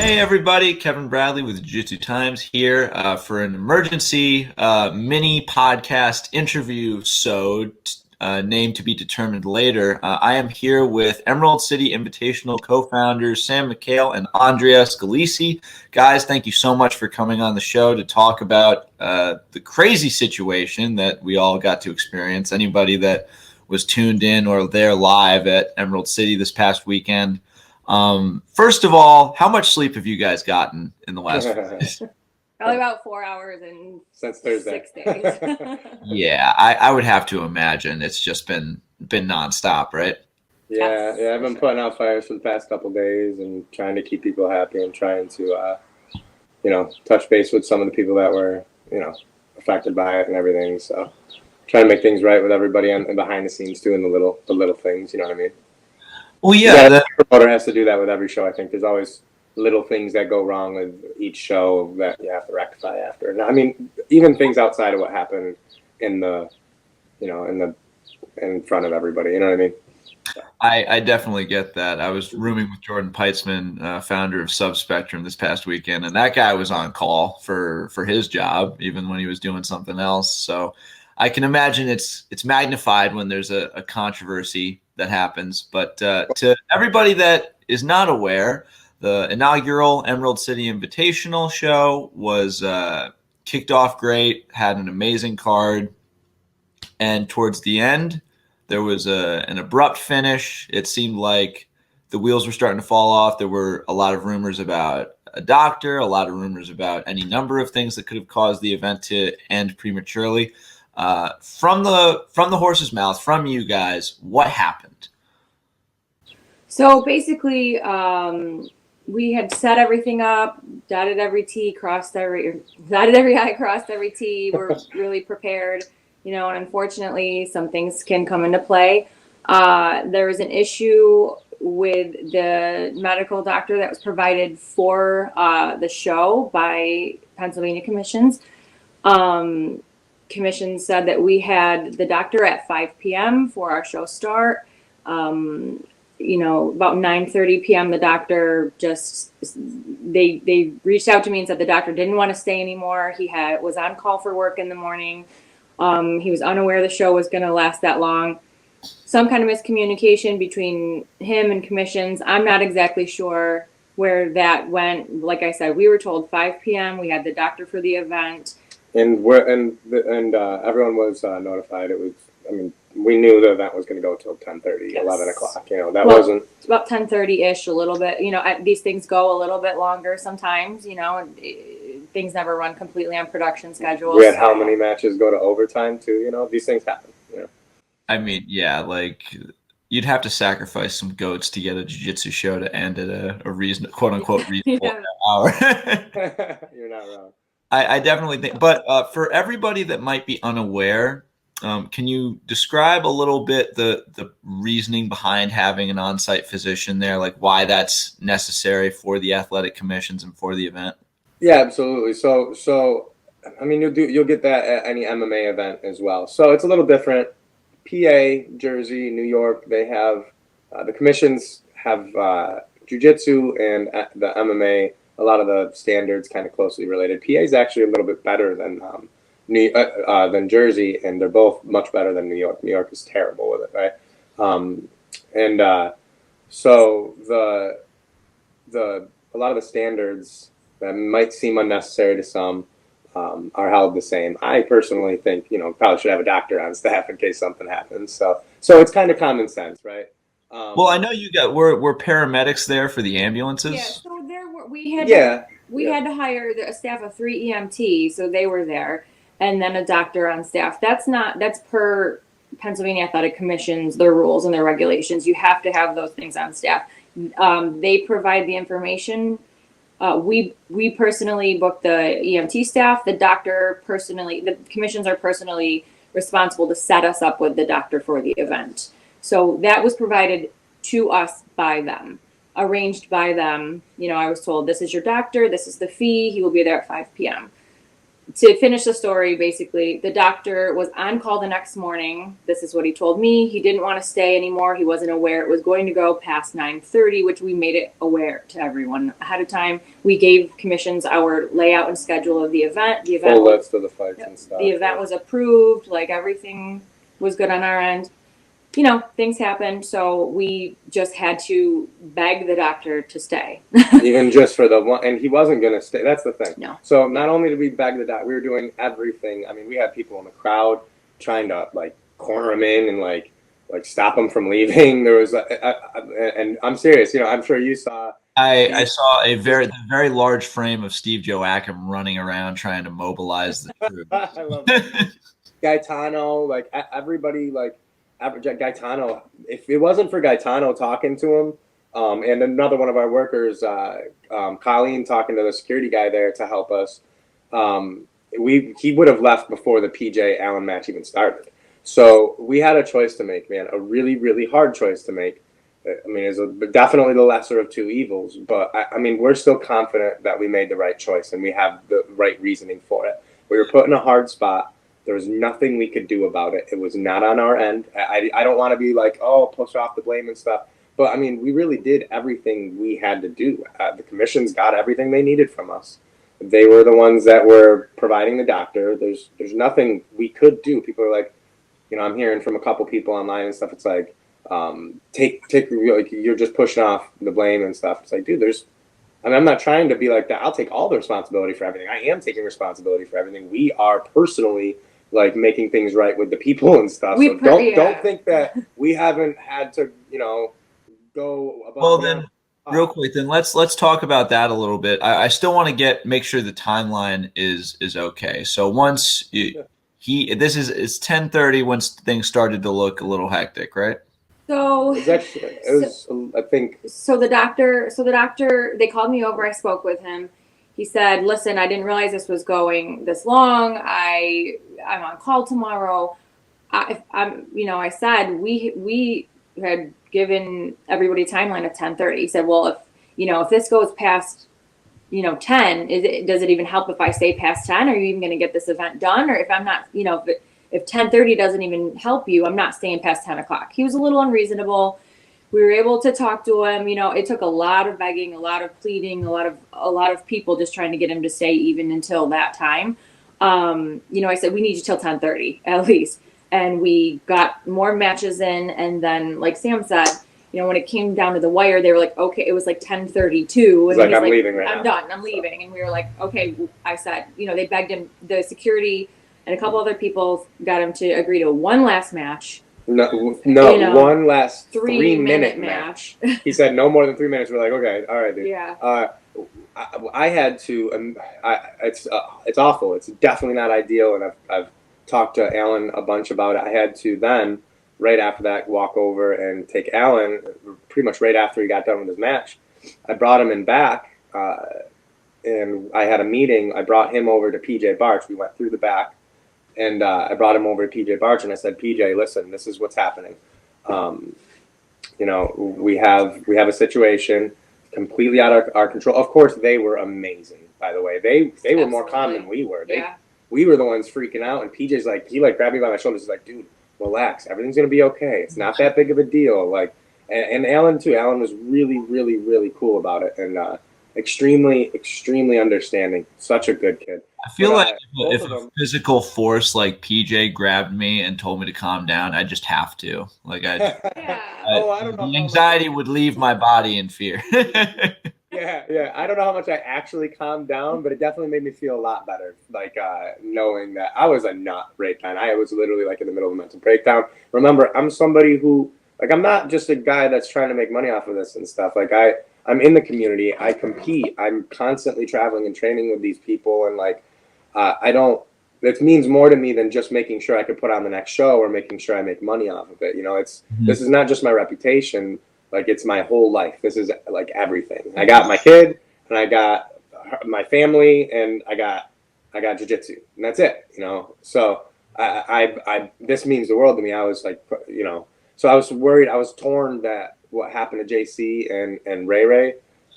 Hey everybody, Kevin Bradley with Jiu-Jitsu Times here for an emergency mini podcast interview named to be determined later. I am here with Emerald City Invitational co-founders Sam Micale and Andrea Scalisi. Guys, thank you so much for coming on the show to talk about the crazy situation that we all got to experience. Anybody that was tuned in or there live at Emerald City this past weekend. First of all, how much sleep have you guys gotten in the last few days? Probably about 4 hours and since Thursday. 6 days. Yeah, I would have to imagine it's just been nonstop, right? Yeah, I've been putting out fires for the past couple of days and trying to keep people happy and trying to, touch base with some of the people that were, affected by it and everything. So trying to make things right with everybody and behind the scenes too, and the little things. You know what I mean? Well, yeah, the promoter has to do that with every show. I think there's always little things that go wrong with each show that you have to rectify after. And I mean, even things outside of what happened in front of everybody. You know what I mean? I definitely get that. I was rooming with Jordan Peitzman, founder of Subspectrum, this past weekend, and that guy was on call for his job, even when he was doing something else. So I can imagine it's magnified when there's a controversy that happens. But to everybody that is not aware, the inaugural Emerald City Invitational show was kicked off great, had an amazing card, and towards the end, there was an abrupt finish. It seemed like the wheels were starting to fall off. There were a lot of rumors about a doctor, a lot of rumors about any number of things that could have caused the event to end prematurely. From the horse's mouth, from you guys, what happened? So basically, we had set everything up, dotted every I, crossed every T. We're really prepared, and unfortunately, some things can come into play. There was an issue with the medical doctor that was provided for the show by Pennsylvania commissions. Commission said that we had the doctor at 5 p.m. for our show start. About 9:30 p.m. the doctor they reached out to me and said the doctor didn't want to stay anymore. He was on call for work in the morning. He was unaware the show was going to last that long. Some kind of miscommunication between him and commissions. I'm not exactly sure where that went. Like I said, we were told 5 p.m. We had the doctor for the event. And everyone was notified. It was, we knew the event was going to go till 10:30, yes. 11 o'clock. Wasn't about 10:30-ish, a little bit. These things go a little bit longer sometimes. Things never run completely on production schedules. We had how many matches go to overtime too? These things happen. I mean, yeah, like you'd have to sacrifice some goats to get a jiu-jitsu show to end at a reasonable, quote unquote, reasonable hour. You're not wrong. I definitely think, but for everybody that might be unaware, can you describe a little bit the reasoning behind having an on-site physician there, like why that's necessary for the athletic commissions and for the event? Yeah, absolutely. So you'll get that at any MMA event as well. So it's a little different. PA, Jersey, New York, they have the commissions have jiu-jitsu and the MMA. A lot of the standards kind of closely related. PA is actually a little bit better than Jersey, and they're both much better than New York. New York is terrible with it, right? So a lot of the standards that might seem unnecessary to some are held the same. I personally think probably should have a doctor on staff in case something happens. So it's kind of common sense, right? Well, I know were paramedics there for the ambulances. Yeah, so we had to hire a staff of 3 EMT, so they were there, and then a doctor on staff. That's per Pennsylvania Athletic Commission's, their rules and their regulations. You have to have those things on staff. They provide the information. We personally book the EMT staff. The commissions are personally responsible to set us up with the doctor for the event. So that was provided to us by them, arranged by them. I was told, this is your doctor, this is the fee, he will be there at 5 p.m. to finish the story, basically, the doctor was on call the next morning. This is what he told me. He didn't want to stay anymore. He wasn't aware it was going to go past 9:30, which we made it aware to everyone ahead of time. We gave commissions our layout and schedule of the event. The event full list of the fights and stuff. The event was approved. Like, everything was good on our end. You know, things happened, so we just had to beg the doctor to stay. Even just for the one, and he wasn't going to stay. That's the thing. No. So not only did we beg the doctor, we were doing everything. I mean, we had people in the crowd trying to like corner him in and like stop him from leaving. There was, and I'm serious. You know, I'm sure you saw. I saw a very large frame of Steve Joachim running around trying to mobilize the troops. I love that. Gaetano, like everybody, like. Gaetano, if it wasn't for Gaetano talking to him, and another one of our workers, Colleen, talking to the security guy there to help us, he would have left before the PJ Allen match even started. So we had a choice to make, man, a really, really hard choice to make. I mean, it's definitely the lesser of two evils, but I mean, we're still confident that we made the right choice and we have the right reasoning for it. We were put in a hard spot. There was nothing we could do about it. It was not on our end. I don't want to be like, oh, push off the blame and stuff. But, I mean, we really did everything we had to do. The commissions got everything they needed from us. They were the ones that were providing the doctor. There's nothing we could do. People are like, you know, I'm hearing from a couple people online and stuff. It's like, like you're just pushing off the blame and stuff. It's like, dude, I'm not trying to be like that. I'll take all the responsibility for everything. I am taking responsibility for everything. We are personally like making things right with the people and stuff. So don't think that we haven't had to, you know, go about. Well, then, real quick, then let's talk about that a little bit. I still want to make sure the timeline is okay. So once it's 10:30 once things started to look a little hectic, right? So I think. So the doctor, they called me over. I spoke with him. He said, listen, I didn't realize this was going this long. I'm on call tomorrow. I said, we had given everybody a timeline of 10:30. He said, well, if this goes past, 10, does it even help if I stay past 10? Are you even going to get this event done? Or if I'm not, if 10:30 doesn't even help you, I'm not staying past 10 o'clock. He was a little unreasonable. We were able to talk to him. It took a lot of begging, a lot of pleading, a lot of people just trying to get him to stay even until that time. I said, we need you till 10:30 at least. And we got more matches in. And then, like Sam said, when it came down to the wire, they were like, okay, it was like 10:32. And I'm leaving right now. I'm done. I'm leaving. And we were like, okay. I said, they begged him, the security and a couple other people got him to agree to one last match. No, one last 3-minute match. He said no more than 3 minutes. We're like, okay, all right, dude. Yeah. I had to. It's awful. It's definitely not ideal, and I've talked to Alan a bunch about it. I had to then, right after that, walk over and take Alan. Pretty much right after he got done with his match, I brought him in back, and I had a meeting. I brought him over to PJ Barch. We went through the back. And I brought him over to PJ Barch, and I said, PJ, listen, this is what's happening. We have a situation completely out of our control. Of course, they were amazing, by the way. They were more calm than we were. We were the ones freaking out, and PJ's like, he grabbed me by my shoulders. He's like, dude, relax. Everything's going to be okay. It's not that big of a deal. Like, and Alan, too. Alan was really, really, really cool about it, and extremely, extremely understanding. Such a good kid. I feel like if a physical force like PJ grabbed me and told me to calm down, I just have to. Like I don't know. The anxiety would leave my body in fear. Yeah. I don't know how much I actually calmed down, but it definitely made me feel a lot better. Like knowing that I was a nut right then. I was literally like in the middle of a mental breakdown. Remember, I'm somebody who I'm not just a guy that's trying to make money off of this and stuff. Like I'm in the community. I compete. I'm constantly traveling and training with these people, and it means more to me than just making sure I could put on the next show or making sure I make money off of it. This is not just my reputation. Like, it's my whole life. This is like everything. I got my kid, and I got my family, and I got jiu-jitsu, and that's it. So I this means the world to me. I was like, so I was worried. I was torn that what happened to JC and Ray.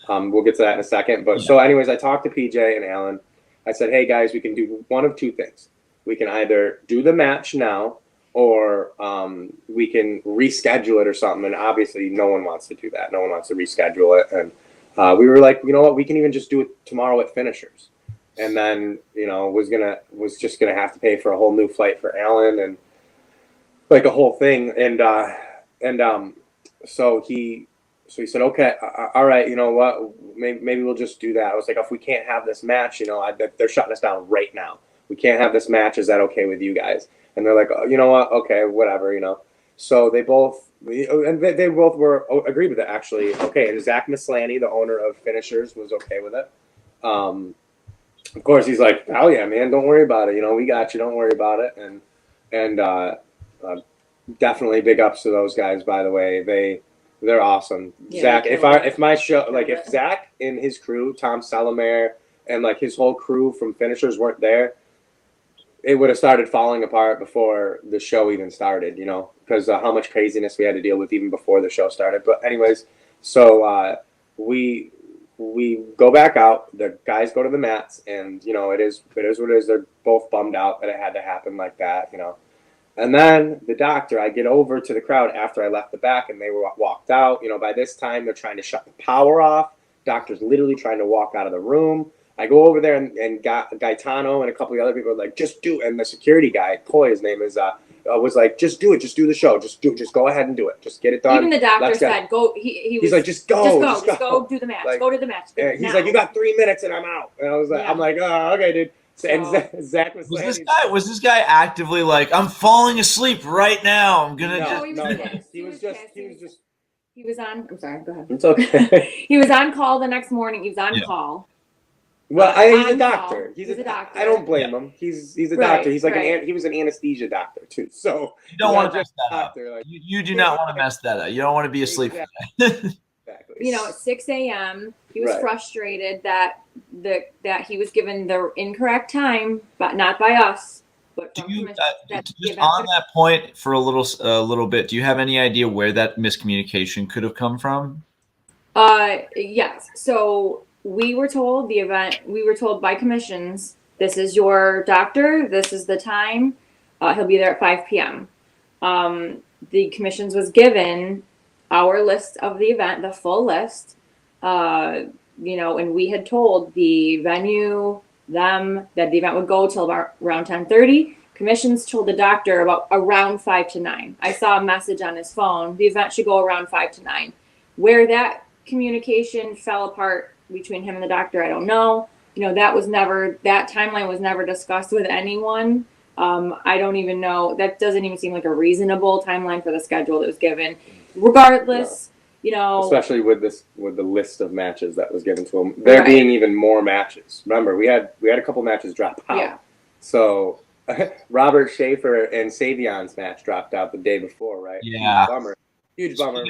We'll get to that in a second. But So anyways, I talked to PJ and Alan. I said, hey guys, we can do one of two things. We can either do the match now, or we can reschedule it or something. And obviously no one wants to do that. No one wants to reschedule it. And we were like, you know what, we can even just do it tomorrow at Finishers. And then, you know, was just gonna have to pay for a whole new flight for Alan and like a whole thing. So he said, okay, all right, you know what, maybe we'll just do that. I was like, if we can't have this match, you know, they're shutting us down right now. We can't have this match. Is that okay with you guys? And they're like, oh, you know what, okay, whatever, you know. So they both were agreed with it, actually. Okay, and Zach Mislany, the owner of Finishers, was okay with it. Of course, he's like, oh yeah, man, don't worry about it. You know, we got you. Don't worry about it. And definitely big ups to those guys. By the way, they're awesome. Yeah, Zach, if my show, like if Zach and his crew, Tom Salamer, and like his whole crew from Finishers weren't there, it would have started falling apart before the show even started. You know, because how much craziness we had to deal with even before the show started. But anyways, so we go back out. The guys go to the mats, and you know, it is what it is. They're both bummed out that it had to happen like that. You know. And then the doctor, I get over to the crowd after I left the back and they were walked out. You know, by this time they're trying to shut the power off. Doctor's literally trying to walk out of the room. I go over there and Gaetano and a couple of other people are like, just do it. And the security guy, Coy, his name is, was like, just do it. Just do the show. Just go ahead and do it. Just get it done. Even the doctor said, go. He's like, just go. Just go do the match. Like, go to the match. He's like, you got 3 minutes and I'm out. And I was like, I'm like, oh, okay, dude. And Zach was this guy actively like, I'm falling asleep right now. I'm gonna. He was on. I'm sorry. Go ahead. It's okay. He was on call the next morning. He was on call. Well, he's a doctor. He's a doctor. I don't blame him. He's a doctor. He's like he was an anesthesia doctor too. So you don't want to mess that up. Like, you do not want to mess that up. You don't want to be asleep. Exactly. You know, at 6 a.m., he was frustrated that he was given the incorrect time, but not by us. But do you just on that point for a little bit? Do you have any idea where that miscommunication could have come from? Yes. So we were told by commissions, this is your doctor, this is the time. He'll be there at 5 p.m. The commissions was given our list of the event, the full list, you know, and we had told the venue, that the event would go till about around 10:30. Commissions told the doctor about around 5 to 9. I saw a message on his phone. The event should go around 5 to 9. Where that communication fell apart between him and the doctor, I don't know. You know, that timeline was never discussed with anyone. I don't even know. That doesn't even seem like a reasonable timeline for the schedule that was given. Regardless, you know, especially with the list of matches that was given to him, there being even more matches. Remember, we had a couple matches drop out. Yeah. So Robert Schaefer and Savion's match dropped out the day before, right? Yeah. Huge bummer.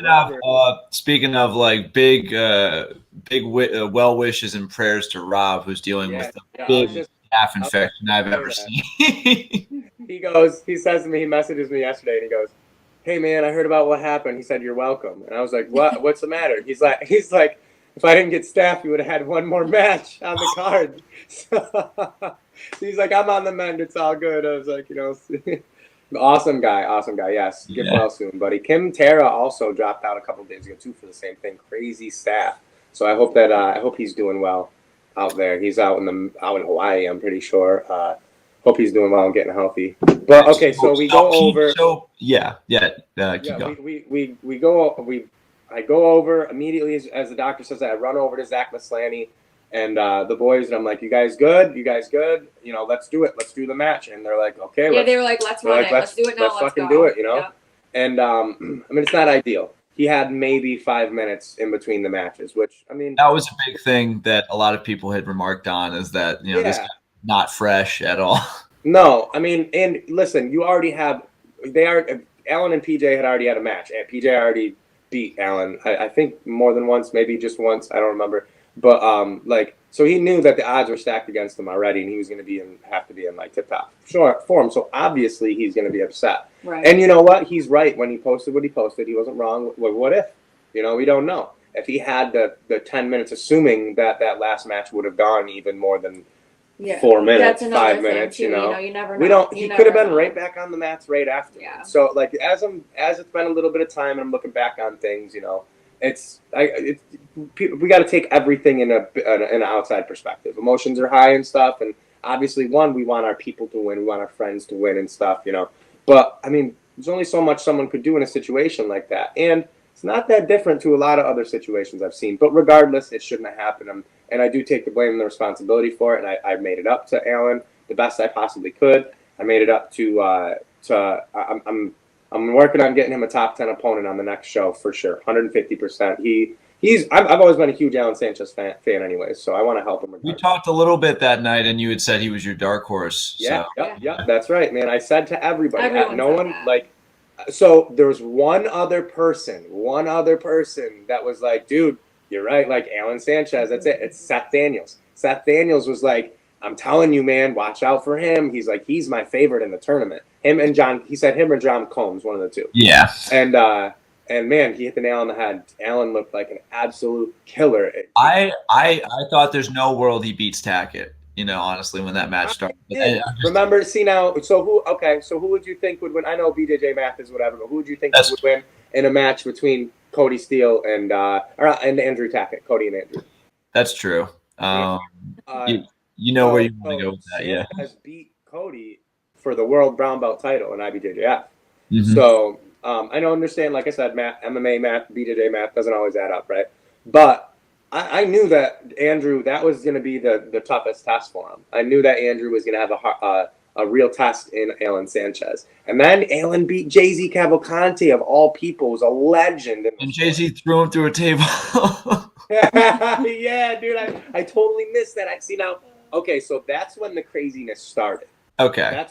Speaking of like big well wishes and prayers to Rob, who's dealing with the biggest calf infection I've ever seen. He says to me, he messages me yesterday, and he goes, hey man, I heard about what happened. He said, you're welcome. And I was like, what? What's the matter? He's like, if I didn't get staff, you would have had one more match on the card. So he's like, I'm on the mend. It's all good. I was like, you know, awesome guy. Yes. Get well soon, buddy. Kim Tara also dropped out a couple of days ago too for the same thing. Crazy staff. So I hope he's doing well out there. He's out in Hawaii, I'm pretty sure. Hope he's doing well and getting healthy. But okay, so we go over. Keep going. I go over immediately as the doctor says that. I run over to Zach Mislany and the boys, and I'm like, "You guys good? You know, let's do it. Let's do the match." And they're like, "Okay." Yeah, they were like, "Let's run it. Let's do it now. Let's fucking do it." You know. Yep. And I mean, it's not ideal. He had maybe 5 minutes in between the matches, which I mean, that was a big thing that a lot of people had remarked on, is that this guy not fresh at all. No, I mean, and listen, you already have. Alan and PJ had already had a match, and PJ already beat Alan. I think more than once, maybe just once. I don't remember. But so he knew that the odds were stacked against him already, and he was going to have to be in like tip-top form. So obviously he's going to be upset. Right. And you know what? He's right when he posted what he posted. He wasn't wrong. What if? You know, we don't know. If he had the 10 minutes, assuming that last match would have gone even more than 4 minutes, That's another 5 minutes, thing too. you know. You never know. We don't. You He never could have been know. right back on the mats right after. Yeah. So like as it's been a little bit of time and I'm looking back on things, you know, we got to take everything in an outside perspective. Emotions are high and stuff, and obviously, we want our people to win, we want our friends to win and stuff, you know. But I mean, there's only so much someone could do in a situation like that, and it's not that different to a lot of other situations I've seen. But regardless, it shouldn't have happened, and I do take the blame and the responsibility for it. And I made it up to Alan the best I possibly could. I made it up to I'm working on getting him a top 10 opponent on the next show for sure, 150%. I've always been a huge Alan Sanchez fan anyways, so I want to help him. We talked a little bit that night, and you had said he was your dark horse. Yeah, so. yeah, that's right, man. I said to everybody, no one that. like. So there was one other person that was like, dude, you're right, like Alan Sanchez. That's it. It's Seth Daniels. Seth Daniels was like, I'm telling you, man, watch out for him. He's like, he's my favorite in the tournament. Him and John Combs, one of the two. Yeah. And man, he hit the nail on the head. Alan looked like an absolute killer. I thought there's no world he beats Tackett. You know, honestly, when that match started. Remember, see now. So who would you think would win? I know BJJ math is whatever, but who would you think would win in a match between Cody Steele and Andrew Tackett? Cody and Andrew. That's true. You know where you want to go with that, Sam yeah. has beat Cody for the world brown belt title in IBJJF. Mm-hmm. So I don't understand. Like I said, math, MMA math, BJJ math doesn't always add up, right? But I knew that Andrew, that was going to be the toughest test for him. I knew that Andrew was going to have a real test in Alan Sanchez. And then Alan beat Jay-Z Cavalcante, of all people, was a legend. And Jay-Z threw him through a table. Yeah, dude, I totally missed that. I see now. Okay, so that's when the craziness started. Okay.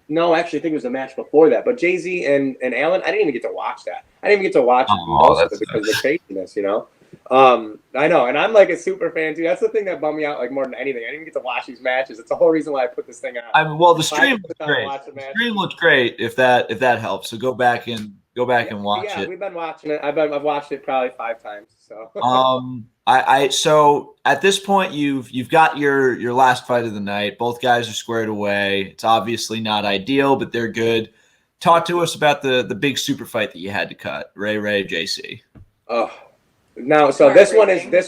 No, actually, I think it was the match before that. But Jay-Z and Alan, I didn't even get to watch that. I didn't even get to watch most of it because of the craziness, you know? I know, and I'm like a super fan too. That's the thing that bummed me out like more than anything. I didn't even get to watch these matches. It's the whole reason why I put this thing on. Well, the stream looked great. The stream looked great. If that helps, so go back and watch it. Yeah, we've been watching it. I've watched it probably 5 times. So. So at this point you've got your last fight of the night. Both guys are squared away. It's obviously not ideal, but they're good. Talk to us about the big super fight that you had to cut. Ray JC. Oh. No, so this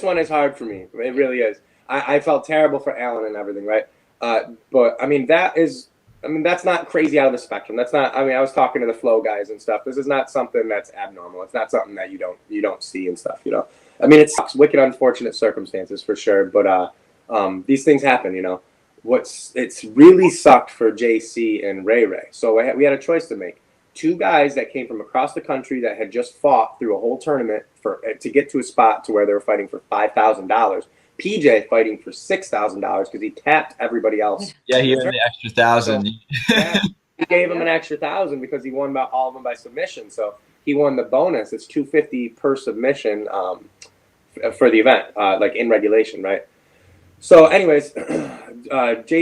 one is hard for me. It really is. I felt terrible for Alan and everything, right? But I mean that's not crazy out of the spectrum. That's not. I mean, I was talking to the Flow guys and stuff. This is not something that's abnormal. It's not something that you don't see and stuff. You know. I mean, it sucks. Wicked unfortunate circumstances for sure. But these things happen. You know. It's really sucked for JC and Ray. So we had a choice to make. 2 guys that came from across the country that had just fought through a whole tournament to get to a spot to where they were fighting for $5,000. PJ fighting for $6,000 because he tapped everybody else. Yeah, he earned the extra 1,000. Yeah, he gave him an extra 1,000 because he won all of them by submission. So he won the bonus. It's $250 per submission for the event, like in regulation, right? So, anyways, Alan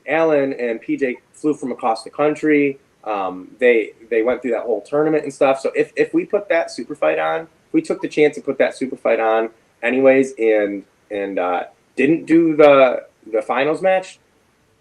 and PJ flew from across the country. They went through that whole tournament and stuff. So if we put that super fight on, we took the chance to put that super fight on anyways and didn't do the finals match,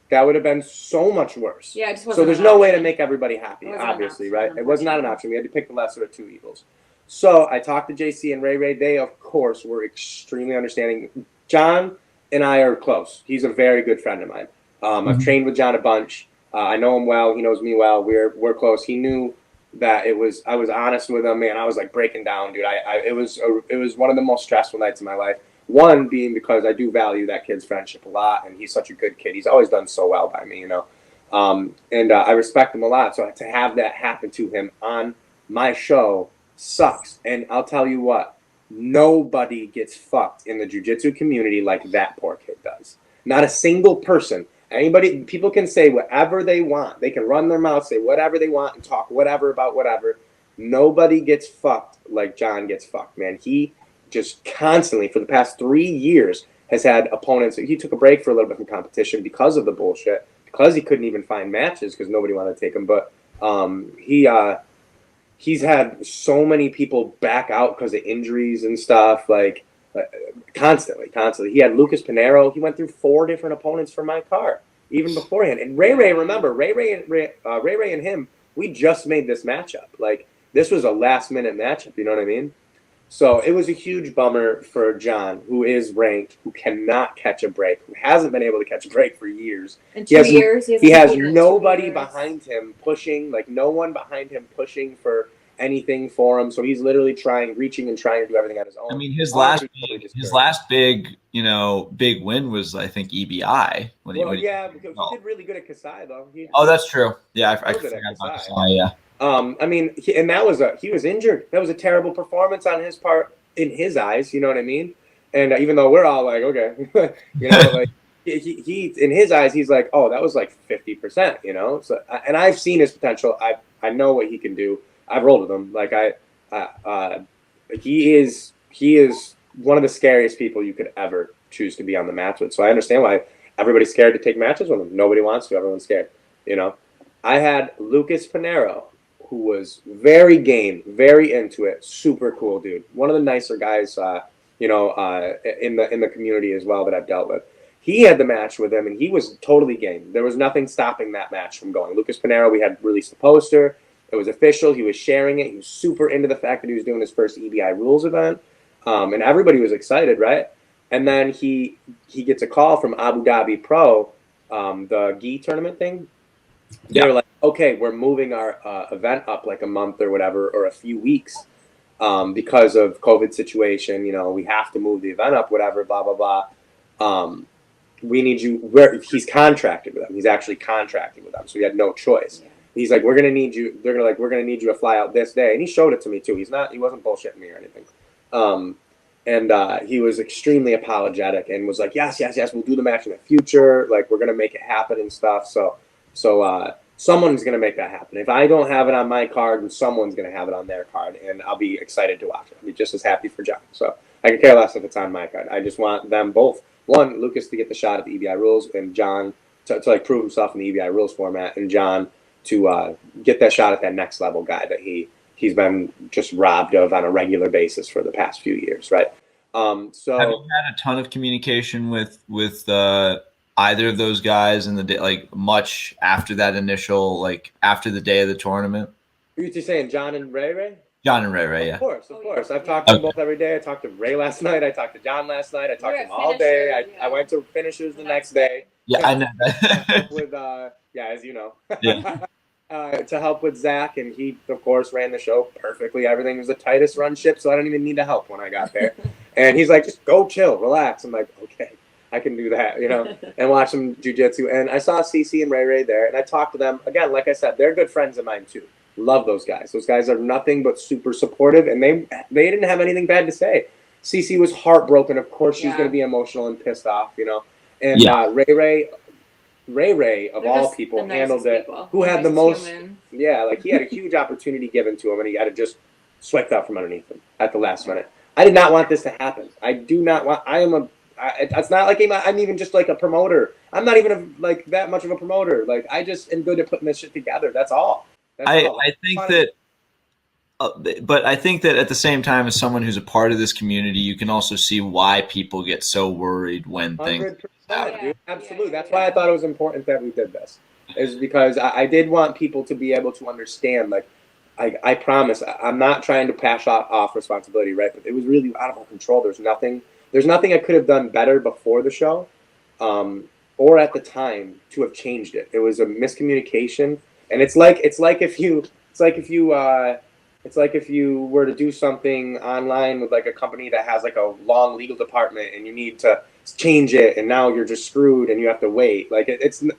that would have been so much worse. Yeah, it just wasn't. So there's no way to make everybody happy, obviously, right? It was not an option. We had to pick the lesser of 2 evils. So I talked to JC and Ray. They, of course, were extremely understanding. John and I are close. He's a very good friend of mine. I've trained with John a bunch. I know him well. He knows me well. We're close. He knew that I was honest with him, man. I was like breaking down, dude. It was one of the most stressful nights of my life. One being because I do value that kid's friendship a lot, and he's such a good kid. He's always done so well by me, you know. And I respect him a lot. So to have that happen to him on my show sucks. And I'll tell you what, nobody gets fucked in the jiu-jitsu community like that poor kid does. Not a single person. People can say whatever they want. They can run their mouth, say whatever they want, and talk whatever about whatever. Nobody gets fucked like John gets fucked, man. He just constantly, for the past 3 years, has had opponents. He took a break for a little bit from competition because of the bullshit, because he couldn't even find matches because nobody wanted to take him. But he's had so many people back out because of injuries and stuff. Like, Constantly. He had Lucas Pinheiro. He went through 4 different opponents for my card even beforehand. And Ray, remember, Ray and him, we just made this matchup. Like, this was a last-minute matchup, you know what I mean? So it was a huge bummer for John, who is ranked, who cannot catch a break, who hasn't been able to catch a break for years. In 2 years. He has nobody behind him pushing, like no one behind him pushing for anything for him. So he's literally reaching and trying to do everything on his own. I mean, his last big, big win was, I think, EBI. Because he did really good at Kasai, though. That's true. Yeah, I forgot about Kasai. Yeah. I mean, he was injured. That was a terrible performance on his part in his eyes. You know what I mean? And even though we're all like, okay, like he in his eyes, he's like, oh, that was like 50%. So, and I've seen his potential. I know what he can do. I've rolled with him. Like he is one of the scariest people you could ever choose to be on the mats with. So I understand why everybody's scared to take matches with him. Nobody wants to. Everyone's scared. I had Lucas Pinheiro, who was very game, very into it, super cool dude. One of the nicer guys, in the community as well that I've dealt with. He had the match with him, and he was totally game. There was nothing stopping that match from going. Lucas Pinheiro, we had released the poster. It was official. He was sharing it. He was super into the fact that he was doing his first EBI rules event, and everybody was excited, right? And then he gets a call from Abu Dhabi Pro, the gi tournament thing. They were like, okay, we're moving our event up like a month or whatever, or a few weeks, because of COVID situation. We have to move the event up, whatever, blah, blah, blah. We need you. He's contracted with them. He's actually contracted with them, so he had no choice. Yeah. He's like, we're gonna need you. They're gonna we're gonna need you to fly out this day, and he showed it to me too. He wasn't bullshitting me or anything. And he was extremely apologetic and was like, yes, we'll do the match in the future. Like, we're gonna make it happen and stuff. So someone's gonna make that happen. If I don't have it on my card, then someone's gonna have it on their card, and I'll be excited to watch it. I'll be just as happy for John. So I could care less if it's on my card. I just want them both. One, Lucas to get the shot at the EBI rules, and John to like prove himself in the EBI rules format, and John to get that shot at that next level guy that he's been just robbed of on a regular basis for the past few years, right? So have you had a ton of communication with either of those guys in the day, like much after that initial, like after the day of the tournament? Who are you saying, John and Ray? John and Ray, yeah. Of course. I've talked to them both every day. I talked to Ray last night. I talked to John last night. I talked to him all day. I went to finishers the next day. Yeah, I know that. With as you know. Yeah. To help with Zach, and he of course ran the show perfectly. Everything was the tightest run ship, so I don't even need to help when I got there. And he's like, just go chill, relax. I'm like, okay, I can do that, and watch some jiu-jitsu. And I saw CC and Ray there, and I talked to them again. Like I said, they're good friends of mine too. Love those guys. Those guys are nothing but super supportive, and they didn't have anything bad to say. CC was heartbroken. Of course, she's going to be emotional and pissed off, And Ray of all people handled it. Who had the most? Human. Yeah, like he had a huge opportunity given to him, and he had to just swept out from underneath him at the last minute. I did not want this to happen. I do not want. It's not like I'm even just like a promoter. I'm not even like that much of a promoter. Like, I just am good at putting this shit together. That's all. I think that. But I think that at the same time, as someone who's a part of this community, you can also see why people get so worried when things. Dude, absolutely. That's why I thought it was important that we did this, is because I did want people to be able to understand. Like, I promise, I'm not trying to pass off responsibility, right? But it was really out of our control. There's nothing I could have done better before the show, or at the time to have changed it. It was a miscommunication, and it's like if you were to do something online with like a company that has like a long legal department, and you need to change it, and now you're just screwed and you have to wait. Like,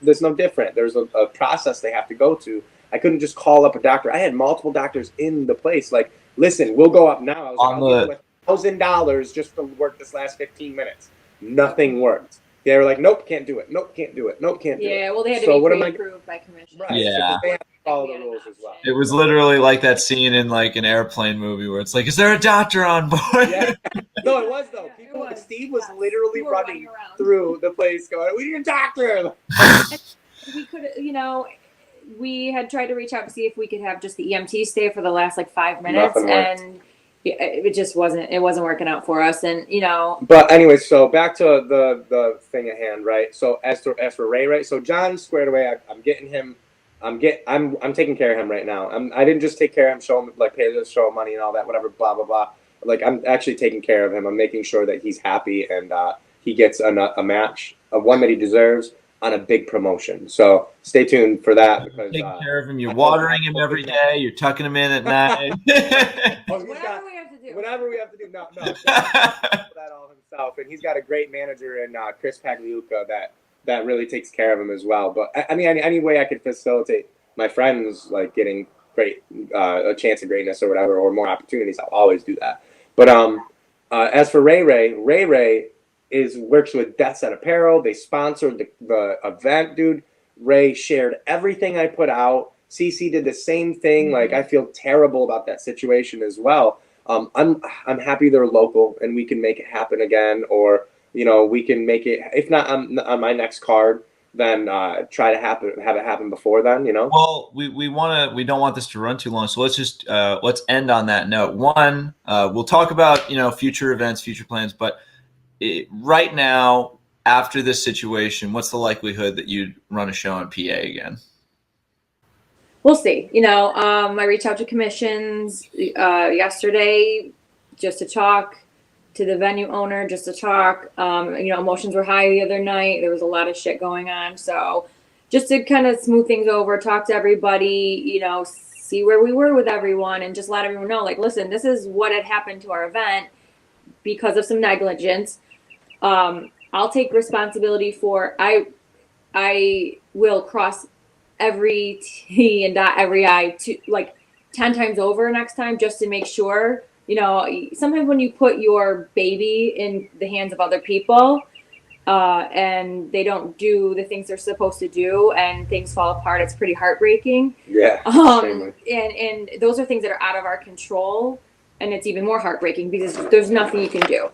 there's no different. There's a process they have to go to. I couldn't just call up a doctor. I had multiple doctors in the place. Like, listen, we'll go up now. I was like, I'll give you $1,000 just to work this last 15 minutes. Nothing worked. They were like, nope, can't do it. Nope, can't do it. Nope, can't do it. Yeah, well, they had to be pre-approved by commission. Right. Yeah. So they have to follow the rules as well. It was literally like that scene in like an airplane movie where it's like, is there a doctor on board? Yeah. No, it was though. Steve was literally running through the place going, we need a doctor. We could, we had tried to reach out to see if we could have just the EMT stay for the last like 5 minutes, and it just wasn't working out for us. And, you know, but anyway, so back to the thing at hand, right? So as for Ray, right? So John's squared away. I'm getting him. I'm taking care of him right now. I didn't just take care of him, show him, like, pay the show money and all that, whatever, blah blah blah. Like, I'm actually taking care of him. I'm making sure that he's happy and he gets a match, one that he deserves, on a big promotion. So stay tuned for that, because taking care of him. You're watering him every day. You're tucking him in at night. Whatever we have to do. Whatever we have to do. No, John's that all himself, and he's got a great manager in Chris Pagliuca that really takes care of him as well. But I mean, any way I could facilitate my friends, like, getting a chance of greatness or whatever, or more opportunities, I'll always do that. But as for Ray works with Death Set Apparel. They sponsored the event, dude. Ray shared everything I put out. CC did the same thing. Mm-hmm. Like, I feel terrible about that situation as well. I'm happy they're local and we can make it happen again, or, you know, we can make it, if not on my next card, then try to have it happen before then, you know. Well, we don't want this to run too long, so let's just let's end on that note. One, we'll talk about, you know, future events, future plans, but right now, after this situation, what's the likelihood that you'd run a show in PA again? We'll see. You know, I reached out to commissions yesterday just to talk, to the venue owner just to talk. You know, emotions were high the other night. There was a lot of shit going on. So just to kind of smooth things over, talk to everybody, you know, see where we were with everyone, and just let everyone know, like, listen, this is what had happened to our event because of some negligence. I'll take responsibility for, I will cross every T and dot every I, to, like, 10 times over next time, just to make sure. You know, sometimes when you put your baby in the hands of other people and they don't do the things they're supposed to do and things fall apart, it's pretty heartbreaking. Yeah. And those are things that are out of our control, and it's even more heartbreaking because there's nothing you can do.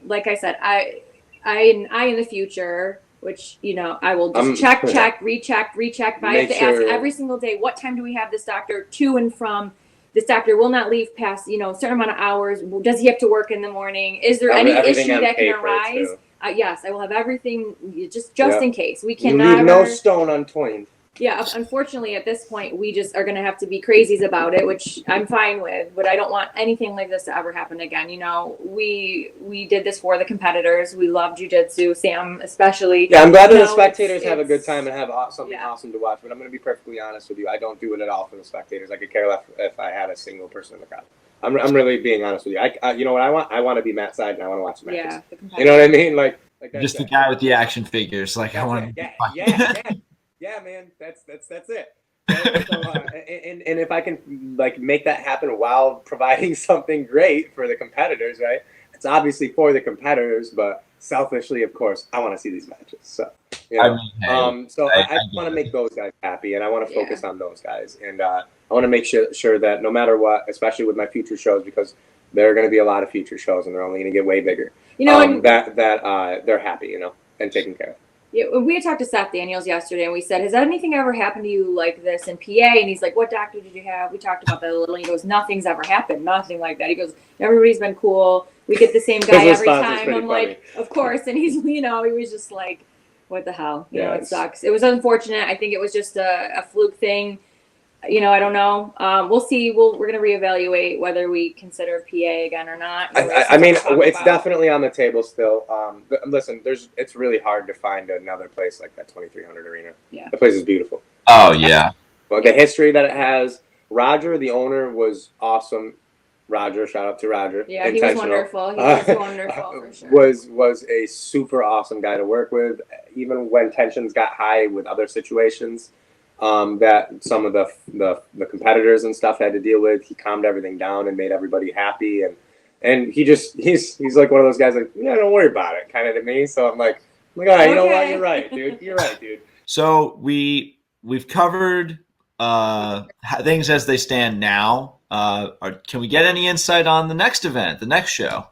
Like I said, I in the future, which, you know, I will just check, recheck. If I have to ask every single day, what time do we have this doctor to and from? This doctor will not leave past, you know, a certain amount of hours. Does he have to work in the morning? Is there any issue that can arise? Yes, I will have everything just in case. We cannot leave no stone unturned. Yeah, unfortunately, at this point, we just are going to have to be crazies about it, which I'm fine with. But I don't want anything like this to ever happen again. You know, we did this for the competitors. We love Jiu-Jitsu, Sam especially. Yeah, I'm glad that the spectators have a good time and have something awesome to watch. But I'm going to be perfectly honest with you. I don't do it at all for the spectators. I could care less if I had a single person in the crowd. I'm really being honest with you. You know what I want? I want to be Matt Side and I want to watch the matches. Yeah, you know what I mean? Like just the guy with the action figures. Like, I want to. Yeah, man, that's it. And if I can, like, make that happen while providing something great for the competitors, right? It's obviously for the competitors, but selfishly, of course, I want to see these matches. So, you know, I want to make those guys happy, and I want to focus on those guys, and I want to make sure that no matter what, especially with my future shows, because there are going to be a lot of future shows, and they're only going to get way bigger. You know, that they're happy, you know, and taken care of. Yeah, we had talked to Seth Daniels yesterday, and we said, has anything ever happened to you like this in PA? And he's like, what doctor did you have? We talked about that a little. He goes, nothing's ever happened. Nothing like that. He goes, everybody's been cool. We get the same guy every time. I'm like, of course. And he's, you know, he was just like, what the hell? You know, it sucks. It was unfortunate. I think it was just a fluke thing. You know, I don't know. We'll see. We're going to reevaluate whether we consider PA again or not. I mean, it's definitely on the table still. Listen, it's really hard to find another place like that 2300 Arena. Yeah. The place is beautiful. Oh, yeah. Well, the history that it has. Roger, the owner, was awesome. Roger, shout out to Roger. Yeah, he was wonderful. He was wonderful, for sure. Was a super awesome guy to work with, even when tensions got high with other situations. That some of the competitors and stuff had to deal with. He calmed everything down and made everybody happy, and he's like one of those guys, like, yeah, don't worry about it, kind of, to me. So I'm like, all right, you know what, you're right, dude. So we've covered things as they stand now. Can we get any insight on the next event, the next show?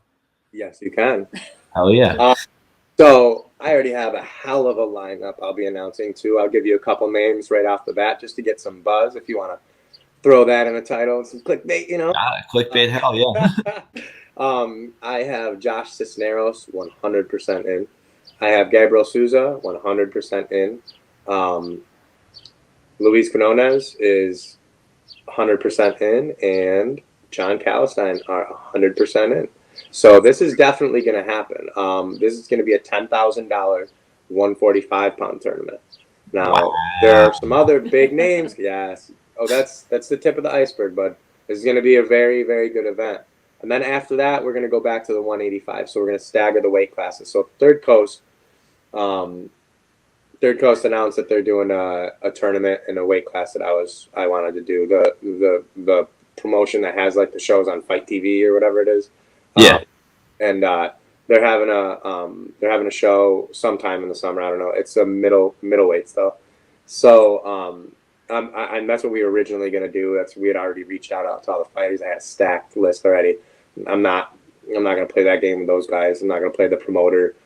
Yes, you can. Hell yeah. So I already have a hell of a lineup I'll be announcing too. I'll give you a couple names right off the bat just to get some buzz if you want to throw that in a title, some clickbait, you know. Clickbait, hell yeah. I have Josh Cisneros 100% in. I have Gabriel Souza 100% in. Luis Quinones is 100% in, and John Calistine are 100% in. So this is definitely going to happen. This is going to be a $10,000 145-pound tournament. Now, there are some other big names. Yes. Oh, that's the tip of the iceberg, bud. This is going to be a very, very good event. And then after that, we're going to go back to the 185. So we're going to stagger the weight classes. So Third Coast announced that they're doing a tournament in a weight class that I wanted to do. The promotion that has like the shows on Fight TV or whatever it is. Yeah. And they're having a show sometime in the summer. I don't know. It's a middleweights though. So and that's what we were originally going to do. We had already reached out to all the fighters. I had a stacked list already. I'm not going to play that game with those guys. I'm not going to play the promoter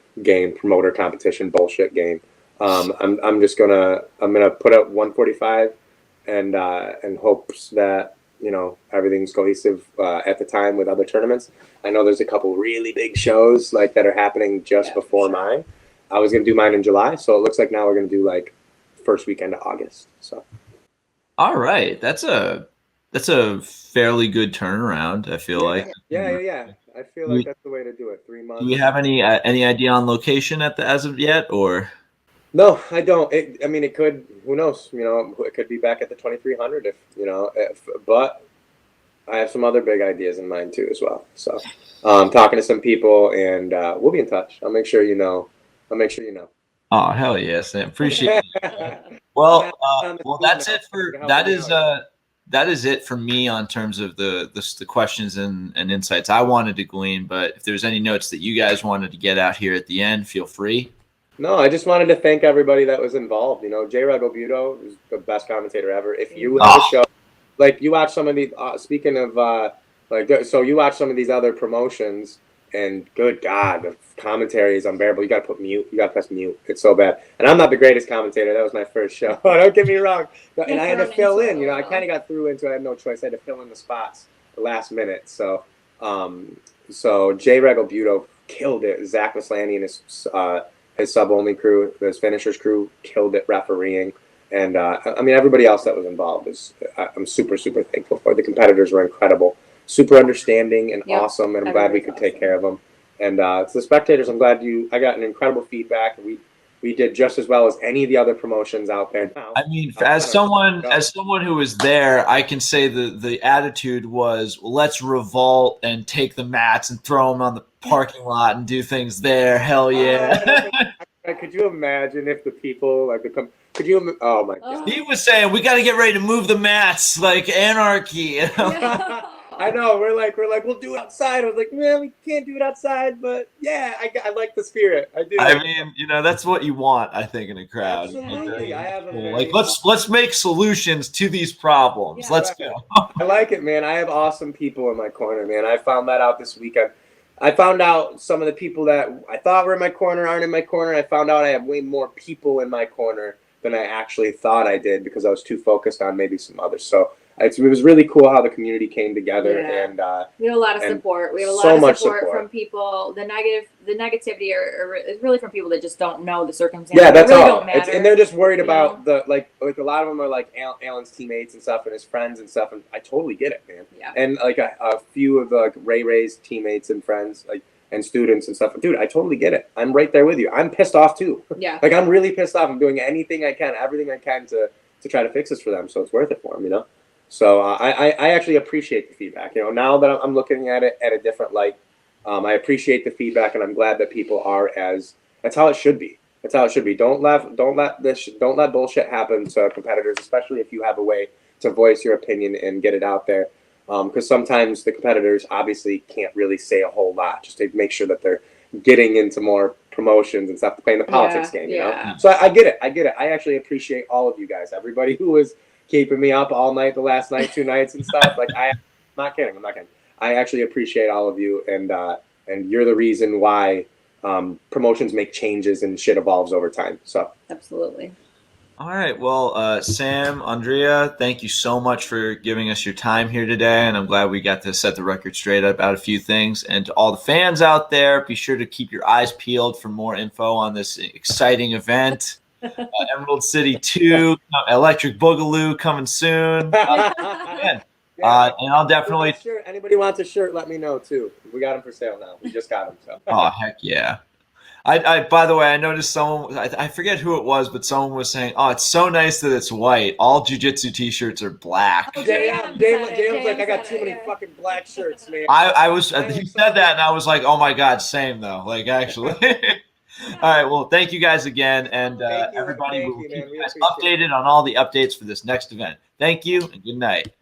competition bullshit game. I'm just gonna put up 145 and hopes that everything's cohesive at the time with other tournaments. I know there's a couple really big shows like that are happening just before mine. I was gonna do mine in July, so it looks like now we're gonna do like first weekend of August. So, all right, that's a fairly good turnaround. I feel like. Yeah. I feel like that's the way to do it. 3 months. Do we have any idea on location as of yet, or? No, I don't. It could. Who knows? It could be back at the 2300 but I have some other big ideas in mind too as well. So, talking to some people, and we'll be in touch. I'll make sure you know. Oh, hell yes, I appreciate it. Well, that's it for that is it for me on terms of the questions and insights I wanted to glean. But if there's any notes that you guys wanted to get out here at the end, feel free. No, I just wanted to thank everybody that was involved. J-Reg Obudo is the best commentator ever. If you have a show, like you watch some of these, speaking of, so you watch some of these other promotions, and good God, the commentary is unbearable. You got to put mute. You got to press mute. It's so bad. And I'm not the greatest commentator. That was my first show. Don't get me wrong. And I had to fill in. I kind of got through into it. I had no choice. I had to fill in the spots the last minute. So J-Reg Obudo killed it. Zach Maslany and his sub-only crew, his finishers crew, killed it refereeing. And, everybody else that was involved I'm super, super thankful for. The competitors were incredible, super understanding and awesome, and I'm glad we could take care of them. And to the spectators, I'm glad I got an incredible feedback. We did just as well as any of the other promotions out there now. As someone who was there, I can say the attitude was, let's revolt and take the mats and throw them on the parking lot and do things there. Hell yeah. Could you imagine if the people oh my God. He was saying we got to get ready to move the mats like anarchy. I know. We're like, we'll do it outside. I was like, man, we can't do it outside, but yeah, I like the spirit. I do. That's what you want, I think, in a crowd. Absolutely. Let's make solutions to these problems. Yeah, let's go. I like it, man. I have awesome people in my corner, man. I found that out this weekend. I found out some of the people that I thought were in my corner aren't in my corner. I found out I have way more people in my corner than I actually thought I did because I was too focused on maybe some others. So it was really cool how the community came together, and we have a lot of support. We have a lot of support from people. The negativity is really from people that just don't know the circumstances. Yeah, that's really all. And they're just worried about like a lot of them are like Alan's teammates and stuff, and his friends and stuff. And I totally get it, man. Yeah. And like a few of the Ray's teammates and friends, and students and stuff. Dude, I totally get it. I'm right there with you. I'm pissed off too. Yeah. I'm really pissed off. I'm doing everything I can to try to fix this for them, so it's worth it for them, So I actually appreciate the feedback. Now that I'm looking at it at a different light, I appreciate the feedback, and I'm glad that people are that's how it should be. That's how it should be. Don't let bullshit happen to competitors, especially if you have a way to voice your opinion and get it out there. Because sometimes the competitors obviously can't really say a whole lot, just to make sure that they're getting into more promotions and stuff, playing the politics game, So I get it. I actually appreciate all of you guys, everybody who was keeping me up all night, the last night, 2 nights and stuff. I'm not kidding. I actually appreciate all of you, and you're the reason why promotions make changes and shit evolves over time. So absolutely. All right. Well, Sam, Andrea, thank you so much for giving us your time here today. And I'm glad we got to set the record straight about a few things. And to all the fans out there, be sure to keep your eyes peeled for more info on this exciting event. Emerald City 2, Electric Boogaloo coming soon. And I'll definitely. Anybody wants a shirt, let me know too. We got them for sale now. We just got them. So. Oh, heck yeah. I by the way, I noticed someone, I forget who it was, but someone was saying, oh, it's so nice that it's white. All jiu-jitsu t-shirts are black. Oh, Jalen's like, I got too many fucking black shirts, man. He said that, and I was like, oh my God, same though. Like, actually. All right, well, thank you guys again, and everybody will keep you guys updated on all the updates for this next event. Thank you, and good night.